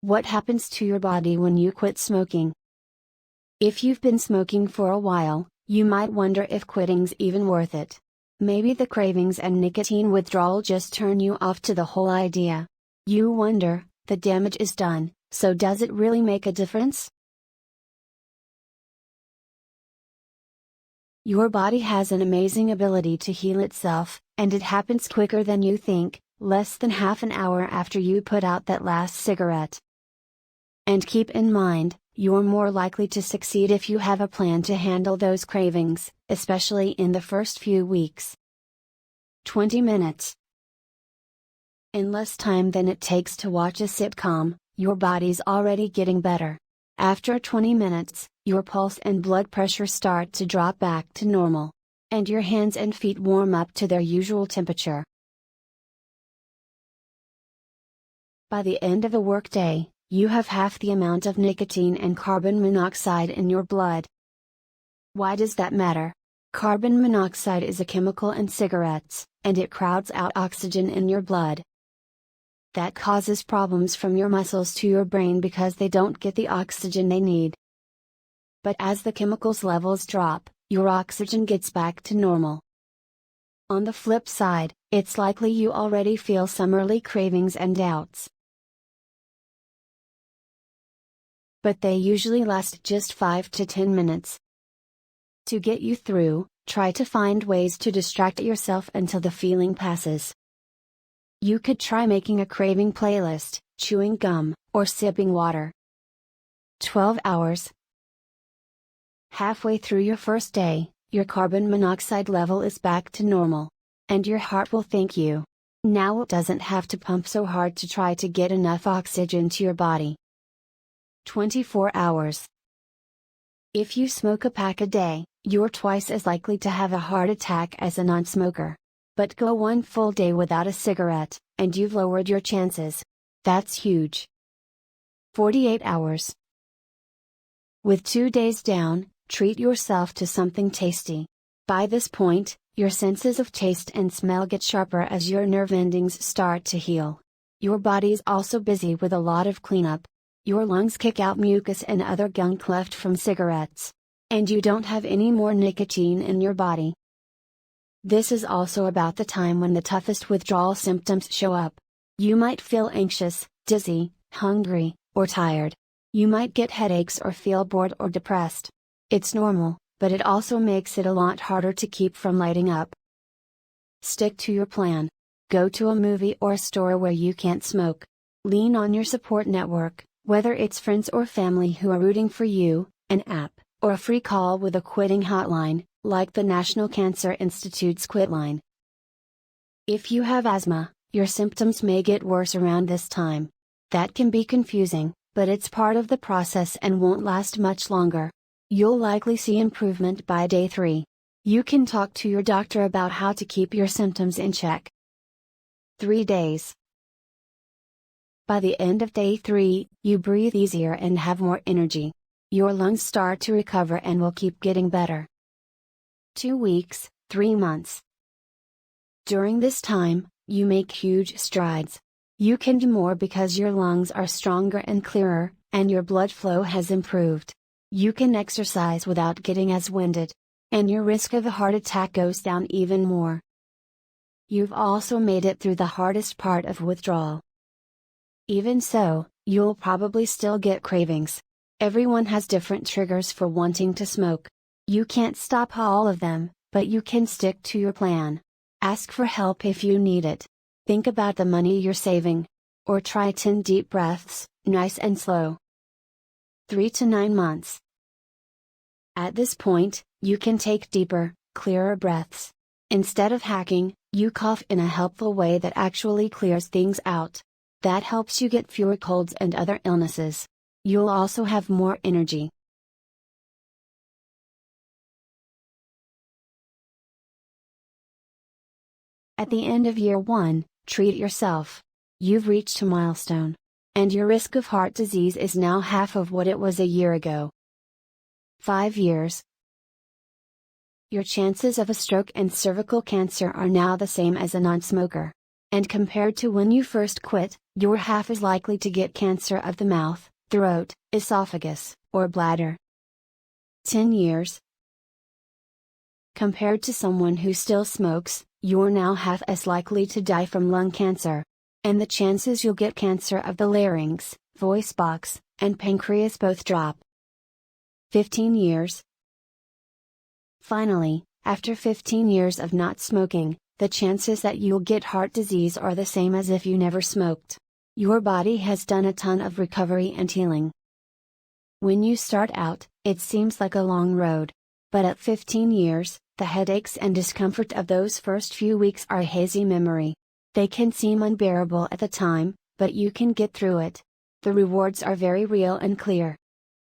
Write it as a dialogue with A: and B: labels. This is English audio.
A: What happens to your body when you quit smoking? If you've been smoking for a while, you might wonder if quitting's even worth it. Maybe the cravings and nicotine withdrawal just turn you off to the whole idea. You wonder, the damage is done, so does it really make a difference? Your body has an amazing ability to heal itself, and it happens quicker than you think, less than half an hour after you put out that last cigarette. And keep in mind, you're more likely to succeed if you have a plan to handle those cravings, especially in the first few weeks. 20 minutes. In less time than it takes to watch a sitcom, your body's already getting better. After 20 minutes, your pulse and blood pressure start to drop back to normal. And your hands and feet warm up to their usual temperature. By the end of a workday, you have half the amount of nicotine and carbon monoxide in your blood. Why does that matter? Carbon monoxide is a chemical in cigarettes, and it crowds out oxygen in your blood. That causes problems from your muscles to your brain because they don't get the oxygen they need. But as the chemicals levels drop, your oxygen gets back to normal. On the flip side, it's likely you already feel some early cravings and doubts. But they usually last just 5 to 10 minutes. To get you through, try to find ways to distract yourself until the feeling passes. You could try making a craving playlist, chewing gum, or sipping water. 12 hours. Halfway through your first day, your carbon monoxide level is back to normal. And your heart will thank you. Now it doesn't have to pump so hard to try to get enough oxygen to your body. 24 hours. If you smoke a pack a day, you're twice as likely to have a heart attack as a non-smoker. But go one full day without a cigarette, and you've lowered your chances. That's huge. 48 hours. With 2 days down, treat yourself to something tasty. By this point, your senses of taste and smell get sharper as your nerve endings start to heal. Your body's also busy with a lot of cleanup. Your lungs kick out mucus and other gunk left from cigarettes. And you don't have any more nicotine in your body. This is also about the time when the toughest withdrawal symptoms show up. You might feel anxious, dizzy, hungry, or tired. You might get headaches or feel bored or depressed. It's normal, but it also makes it a lot harder to keep from lighting up. Stick to your plan. Go to a movie or a store where you can't smoke. Lean on your support network, whether it's friends or family who are rooting for you, an app, or a free call with a quitting hotline, like the National Cancer Institute's Quitline. If you have asthma, your symptoms may get worse around this time. That can be confusing, but it's part of the process and won't last much longer. You'll likely see improvement by day 3. You can talk to your doctor about how to keep your symptoms in check. 3 days. By the end of day 3, you breathe easier and have more energy. Your lungs start to recover and will keep getting better. 2 weeks, 3 months. During this time, you make huge strides. You can do more because your lungs are stronger and clearer, and your blood flow has improved. You can exercise without getting as winded. And your risk of a heart attack goes down even more. You've also made it through the hardest part of withdrawal. Even so, you'll probably still get cravings. Everyone has different triggers for wanting to smoke. You can't stop all of them, but you can stick to your plan. Ask for help if you need it. Think about the money you're saving. Or try 10 deep breaths, nice and slow. 3 to 9 months. At this point, you can take deeper, clearer breaths. Instead of hacking, you cough in a helpful way that actually clears things out. That helps you get fewer colds and other illnesses. You'll also have more energy. At the end of year 1, treat yourself. You've reached a milestone. And your risk of heart disease is now half of what it was a year ago. 5 years. Your chances of a stroke and cervical cancer are now the same as a non-smoker. And compared to when you first quit, you're half as likely to get cancer of the mouth, throat, esophagus, or bladder. 10 years. Compared to someone who still smokes, you're now half as likely to die from lung cancer. And the chances you'll get cancer of the larynx, voice box, and pancreas both drop. 15 years. Finally, after 15 years of not smoking, the chances that you'll get heart disease are the same as if you never smoked. Your body has done a ton of recovery and healing. When you start out, it seems like a long road. But at 15 years, the headaches and discomfort of those first few weeks are a hazy memory. They can seem unbearable at the time, but you can get through it. The rewards are very real and clear.